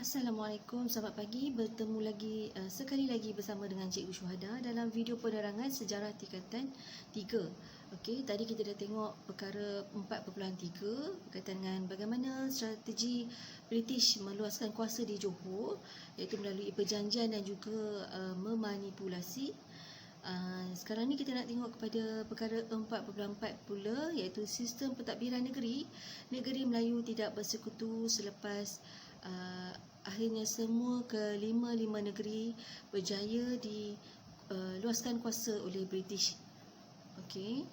Assalamualaikum, selamat pagi. Bertemu lagi sekali lagi bersama dengan Cikgu Syuhada dalam video penerangan sejarah tingkatan 3. Okey, tadi kita dah tengok perkara 4.3 berkaitan dengan bagaimana strategi British meluaskan kuasa di Johor, iaitu melalui perjanjian dan juga memanipulasi. Sekarang ni kita nak tengok kepada perkara 4.4 pula, iaitu sistem pentadbiran negeri. Negeri Melayu tidak bersekutu selepas akhirnya semua kelima-lima negeri berjaya diluaskan kuasa oleh British. Okey.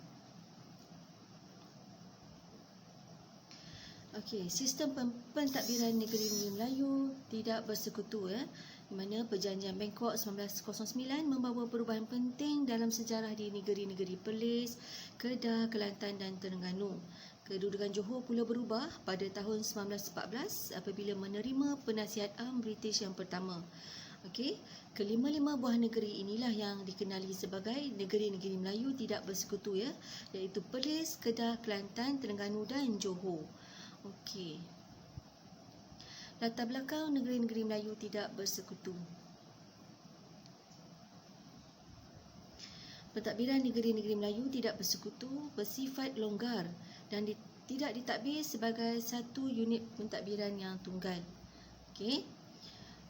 Okey, sistem pentadbiran negeri Melayu tidak bersekutu di mana perjanjian Bangkok 1909 membawa perubahan penting dalam sejarah di negeri-negeri Perlis, Kedah, Kelantan dan Terengganu. Kedudukan Johor pula berubah pada tahun 1914 apabila menerima penasihat am British yang pertama. Okey, kelima-lima buah negeri inilah yang dikenali sebagai negeri-negeri Melayu tidak bersekutu iaitu Perlis, Kedah, Kelantan, Terengganu dan Johor. Okey. Latar belakang negeri-negeri Melayu tidak bersekutu. Pentadbiran negeri-negeri Melayu tidak bersekutu bersifat longgar dan tidak ditadbir sebagai satu unit pentadbiran yang tunggal. Okey.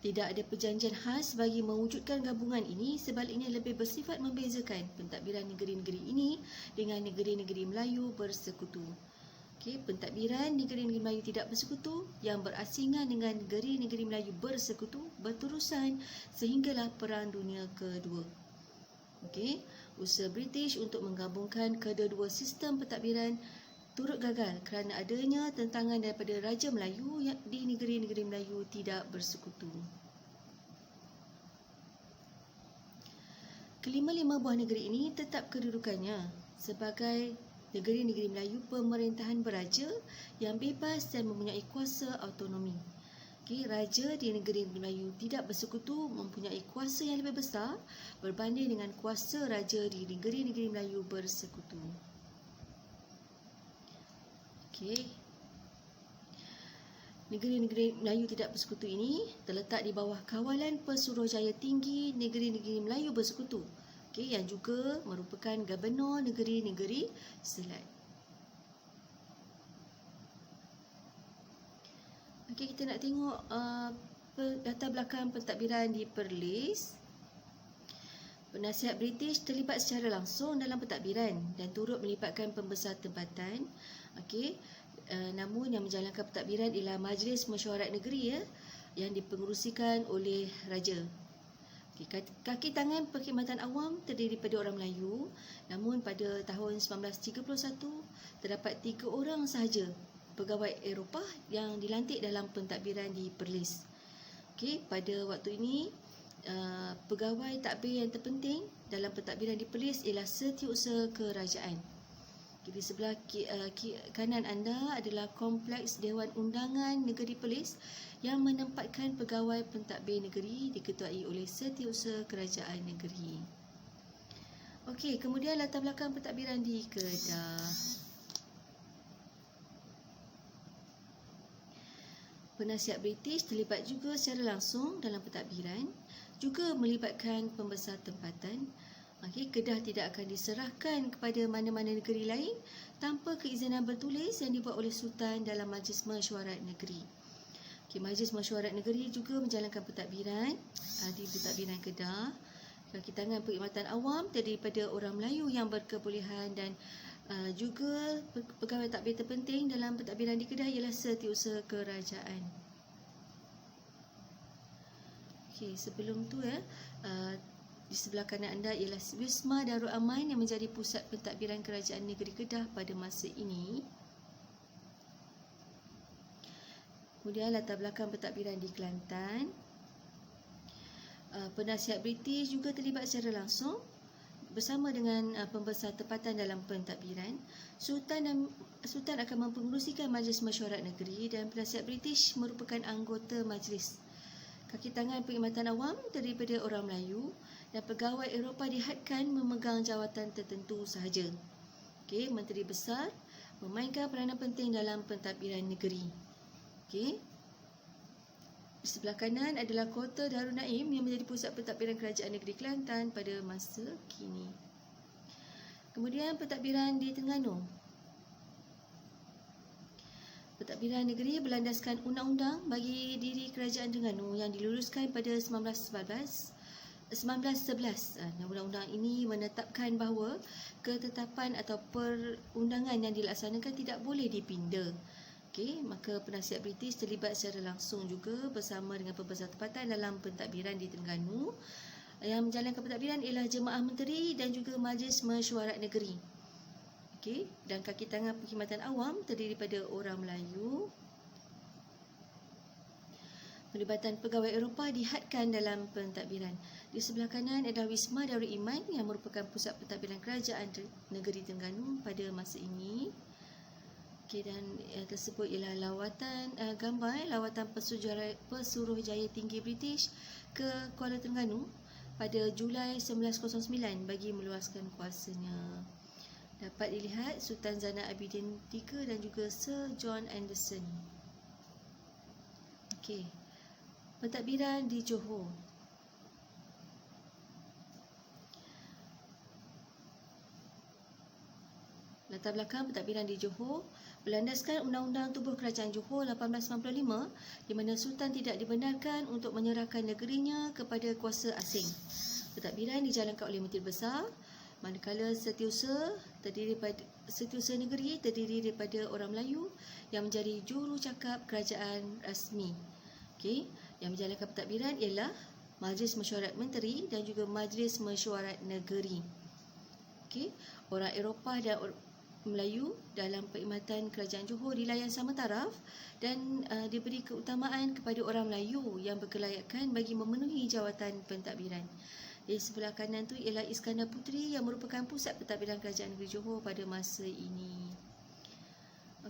Tidak ada perjanjian khas bagi mewujudkan gabungan ini, sebaliknya lebih bersifat membezakan pentadbiran negeri-negeri ini dengan negeri-negeri Melayu bersekutu. Okey, pentadbiran negeri-negeri Melayu tidak bersekutu yang berasingan dengan negeri-negeri Melayu bersekutu berterusan sehinggalah Perang Dunia Kedua. Okey, usaha British untuk menggabungkan kedua-dua sistem pentadbiran turut gagal kerana adanya tentangan daripada Raja Melayu yang di negeri-negeri Melayu tidak bersekutu. Kelima-lima buah negeri ini tetap kedudukannya sebagai negeri-negeri Melayu pemerintahan beraja yang bebas dan mempunyai kuasa autonomi. Okey, raja di negeri Melayu tidak bersekutu mempunyai kuasa yang lebih besar berbanding dengan kuasa raja di negeri-negeri Melayu bersekutu. Okey. Negeri-negeri Melayu tidak bersekutu ini terletak di bawah kawalan Pesuruhjaya Tinggi Negeri-negeri Melayu Bersekutu. Okey, yang juga merupakan gubernur negeri-negeri Selat. Okey, kita nak tengok latar belakang pentadbiran di Perlis. Penasihat British terlibat secara langsung dalam pentadbiran dan turut melibatkan pembesar tempatan. Okey, namun yang menjalankan pentadbiran ialah Majlis Mesyuarat Negeri yang dipengerusikan oleh Raja. Kaki tangan perkhidmatan awam terdiri pada orang Melayu, namun pada tahun 1931 terdapat 3 orang sahaja pegawai Eropah yang dilantik dalam pentadbiran di Perlis. Okey, pada waktu ini pegawai tadbir yang terpenting dalam pentadbiran di Perlis ialah Setiausaha Kerajaan. Di sebelah kanan anda adalah Kompleks Dewan Undangan Negeri Perlis yang menempatkan pegawai pentadbir negeri diketuai oleh Setiausaha Kerajaan Negeri. Okey, kemudian latar belakang pentadbiran di Kedah. Penasihat British terlibat juga secara langsung dalam pentadbiran, juga melibatkan pembesar tempatan. Okey, Kedah tidak akan diserahkan kepada mana-mana negeri lain tanpa keizinan bertulis yang dibuat oleh Sultan dalam Majlis Mesyuarat Negeri. Okey, Majlis Mesyuarat Negeri juga menjalankan pentadbiran di pentadbiran Kedah. Kaki tangan perkhidmatan awam terdiri daripada orang Melayu yang berkebolehan dan juga pegawai tadbir terpenting dalam pentadbiran di Kedah ialah Setiausaha Kerajaan. Okey, sebelum tu di sebelah kanan anda ialah Wisma Darul Aman yang menjadi pusat pentadbiran Kerajaan Negeri Kedah pada masa ini. Kemudian latar belakang pentadbiran di Kelantan. Penasihat British juga terlibat secara langsung bersama dengan pembesar tempatan dalam pentadbiran. Sultan akan mempengerusikan Majlis Mesyuarat Negeri dan penasihat British merupakan anggota majlis. Kaki tangan perkhidmatan awam daripada orang Melayu dan pegawai Eropah dihadkan memegang jawatan tertentu sahaja. Okey, Menteri Besar memainkan peranan penting dalam pentadbiran negeri. Okey. Di sebelah kanan adalah Kota Darul Naim yang menjadi pusat pentadbiran Kerajaan Negeri Kelantan pada masa kini. Kemudian pentadbiran di Terengganu. Pentadbiran negeri berlandaskan undang-undang bagi diri Kerajaan Terengganu yang diluluskan pada 1911. Undang-undang ini menetapkan bahawa ketetapan atau perundangan yang dilaksanakan tidak boleh dipinda. Okey, maka penasihat British terlibat secara langsung juga bersama dengan pembesar tempatan dalam pentadbiran di Terengganu. Yang menjalankan pentadbiran ialah Jemaah Menteri dan juga Majlis Mesyuarat Negeri. Okey, dan kaki tangan perkhidmatan awam terdiri pada orang Melayu. Pelibatan pegawai Eropah dihadkan dalam pentadbiran. Di sebelah kanan adalah Wisma Darul Iman yang merupakan pusat pentadbiran Kerajaan Negeri Terengganu pada masa ini. Okey, dan tersebut ialah gambar lawatan Pesuruhjaya Tinggi British ke Kuala Terengganu pada Julai 1909 bagi meluaskan kuasanya. Dapat dilihat Sultan Zainal Abidin III dan juga Sir John Anderson. Okey, pentadbiran di Johor. Latar belakang pentadbiran di Johor berlandaskan Undang-Undang Tubuh Kerajaan Johor 1895 di mana Sultan tidak dibenarkan untuk menyerahkan negerinya kepada kuasa asing. Pentadbiran dijalankan oleh Menteri Besar, manakala Setiausaha Negeri terdiri daripada orang Melayu yang menjadi jurucakap kerajaan rasmi. Okey, yang menjalankan pentadbiran ialah Majlis Mesyuarat Menteri dan juga Majlis Mesyuarat Negeri. Okey, orang Eropah dan Melayu dalam perkhidmatan Kerajaan Johor dilayan sama taraf dan diberi keutamaan kepada orang Melayu yang berkelayakan bagi memenuhi jawatan pentadbiran. Di sebelah kanan tu ialah Iskandar Puteri yang merupakan pusat pentadbiran Kerajaan Negeri Johor pada masa ini.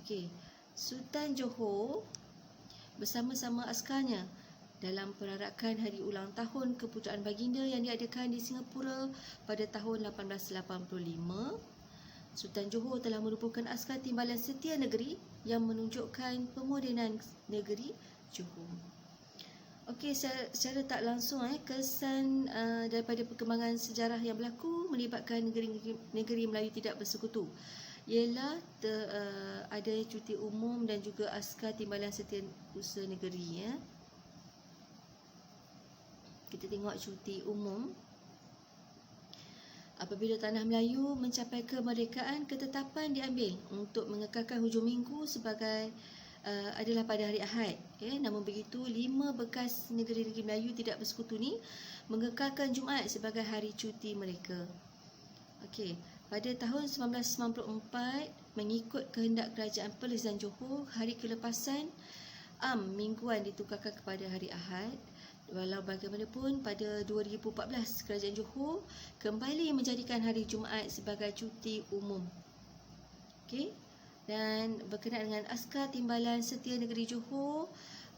Okey, Sultan Johor bersama-sama askarnya dalam perarakan hari ulang tahun keputeraan baginda yang diadakan di Singapura pada tahun 1885. Sultan Johor telah merupakan askar timbalan setia negeri yang menunjukkan pemodenan negeri Johor. Okey, secara tak langsung kesan daripada perkembangan sejarah yang berlaku melibatkan negeri Melayu tidak bersekutu ialah ada cuti umum dan juga askar timbalan setiausaha negeri. Kita tengok cuti umum. Apabila tanah Melayu mencapai kemerdekaan, ketetapan diambil untuk mengekalkan hujung minggu sebagai adalah pada hari Ahad. Namun begitu, 5 bekas negeri-negeri Melayu tidak bersekutu ni mengekalkan Jumaat sebagai hari cuti mereka. Okey, pada tahun 1994, mengikut kehendak Kerajaan Perlis dan Johor, hari kelepasan mingguan ditukarkan kepada hari Ahad. Walau bagaimanapun, pada 2014, Kerajaan Johor kembali menjadikan hari Jumaat sebagai cuti umum. Okey, dan berkenaan dengan Askar Timbalan Setia Negeri Johor,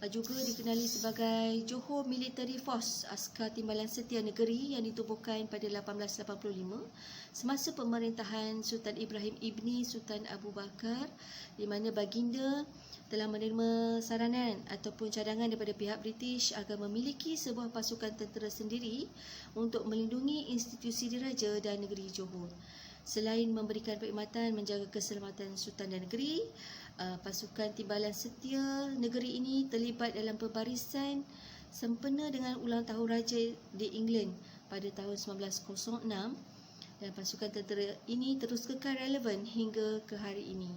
juga dikenali sebagai Johor Military Force, Askar Timbalan Setia Negeri yang ditubuhkan pada 1885 semasa pemerintahan Sultan Ibrahim Ibni Sultan Abu Bakar, di mana baginda telah menerima saranan ataupun cadangan daripada pihak British agar memiliki sebuah pasukan tentera sendiri untuk melindungi institusi diraja dan negeri Johor. Selain memberikan perkhidmatan menjaga keselamatan Sultan dan negeri, pasukan timbalan setia negeri ini terlibat dalam pembarisan sempena dengan ulang tahun Raja di England pada tahun 1906 dan pasukan tentera ini terus kekal relevan hingga ke hari ini.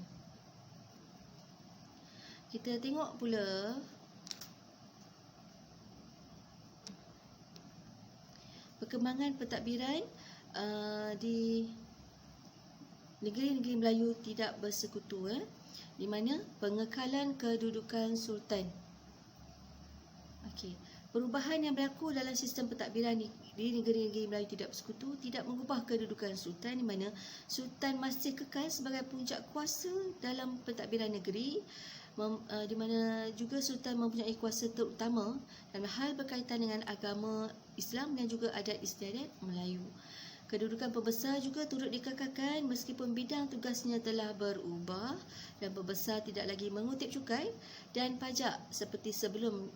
Kita tengok pula perkembangan pentadbiran di negeri-negeri Melayu tidak bersekutu, di mana pengekalan kedudukan Sultan. Okey, perubahan yang berlaku dalam sistem pentadbiran di negeri-negeri Melayu tidak bersekutu tidak mengubah kedudukan Sultan, di mana Sultan masih kekal sebagai puncak kuasa dalam pentadbiran negeri, di mana juga Sultan mempunyai kuasa terutama dalam hal berkaitan dengan agama Islam dan juga adat istiadat Melayu. Kedudukan pembesar juga turut dikekalkan meskipun bidang tugasnya telah berubah dan pembesar tidak lagi mengutip cukai dan pajak seperti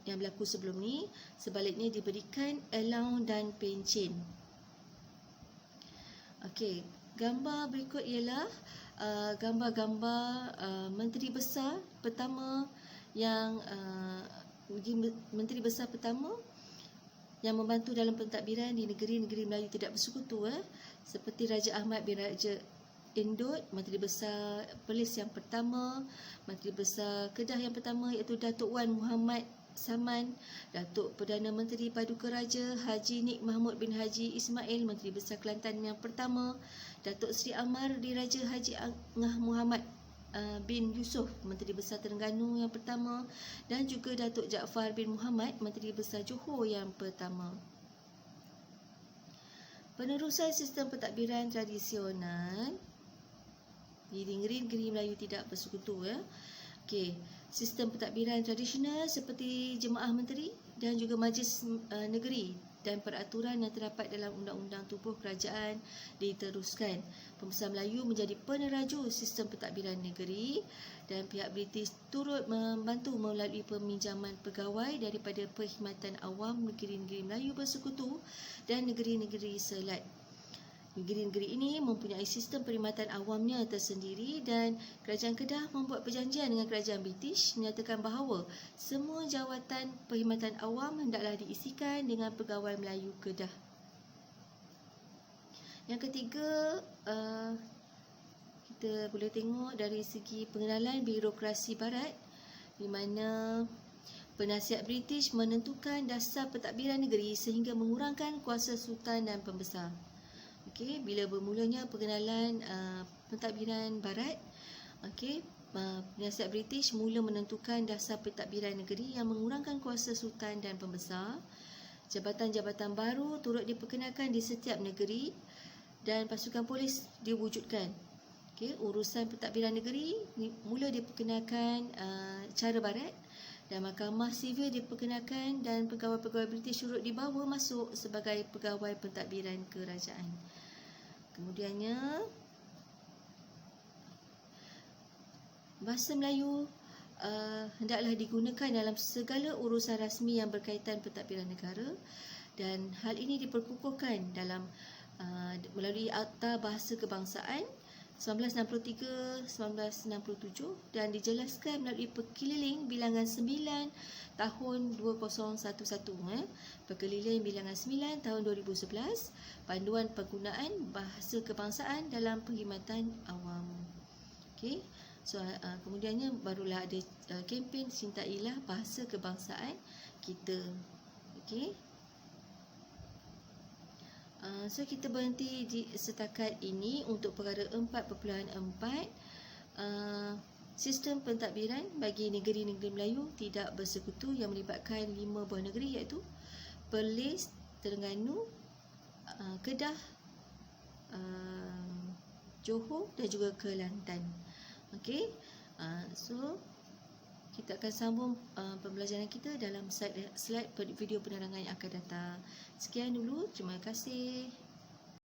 yang berlaku sebelum ni, sebaliknya diberikan allowance dan pencen. Okey, gambar berikut ialah gambar-gambar menteri besar pertama yang menteri besar pertama yang membantu dalam pentadbiran di negeri-negeri Melayu tidak bersekutu, seperti Raja Ahmad bin Raja Endut, Menteri Besar Perlis yang pertama, Menteri Besar Kedah yang pertama iaitu Datuk Wan Muhammad Saman, Datuk Perdana Menteri Paduka Raja Haji Nik Mahmud bin Haji Ismail, Menteri Besar Kelantan yang pertama, Datuk Seri Amar Diraja Haji Angah Muhammad bin Yusof, Menteri Besar Terengganu yang pertama, dan juga Datuk Jaafar bin Muhammad, Menteri Besar Johor yang pertama. Penerusan sistem pentadbiran tradisional di negeri-negeri Melayu tidak bersekutu. Okey, sistem pentadbiran tradisional seperti Jemaah Menteri dan juga Majlis Negeri dan peraturan yang terdapat dalam Undang-Undang Tubuh Kerajaan diteruskan. Pembesar Melayu menjadi peneraju sistem pentadbiran negeri dan pihak British turut membantu melalui peminjaman pegawai daripada Perkhidmatan Awam negeri-negeri Melayu bersekutu dan negeri-negeri selat. Negeri-negeri ini mempunyai sistem perkhidmatan awamnya tersendiri dan Kerajaan Kedah membuat perjanjian dengan Kerajaan British menyatakan bahawa semua jawatan perkhidmatan awam hendaklah diisikan dengan pegawai Melayu Kedah. Yang ketiga, kita boleh tengok dari segi pengenalan birokrasi barat di mana penasihat British menentukan dasar pentadbiran negeri sehingga mengurangkan kuasa sultan dan pembesar. Okey, bila bermulanya pengenalan pentadbiran barat, okey, penasihat British mula menentukan dasar pentadbiran negeri yang mengurangkan kuasa sultan dan pembesar. Jabatan-jabatan baru turut diperkenalkan di setiap negeri dan pasukan polis diwujudkan. Okey, urusan pentadbiran negeri mula diperkenalkan cara barat dan mahkamah sivil diperkenalkan dan pegawai-pegawai British turut dibawa masuk sebagai pegawai pentadbiran kerajaan. Kemudiannya, bahasa Melayu hendaklah digunakan dalam segala urusan rasmi yang berkaitan pentadbiran negara dan hal ini diperkukuhkan dalam melalui Akta Bahasa Kebangsaan 1963-1967 dan dijelaskan melalui Perkeliling Bilangan 9 tahun 2011, Perkeliling Bilangan 9 tahun 2011, Panduan Penggunaan Bahasa Kebangsaan dalam Perkhidmatan Awam. Okey. So kemudiannya barulah ada kempen Cintailah Bahasa Kebangsaan kita. Okey. So kita berhenti di setakat ini untuk perkara 4.4, sistem pentadbiran bagi negeri-negeri Melayu tidak bersekutu yang melibatkan 5 buah negeri iaitu Perlis, Terengganu, Kedah, Johor dan juga Kelantan. Okey. So kita akan sambung pembelajaran kita dalam slide video penerangan yang akan datang. Sekian dulu, terima kasih.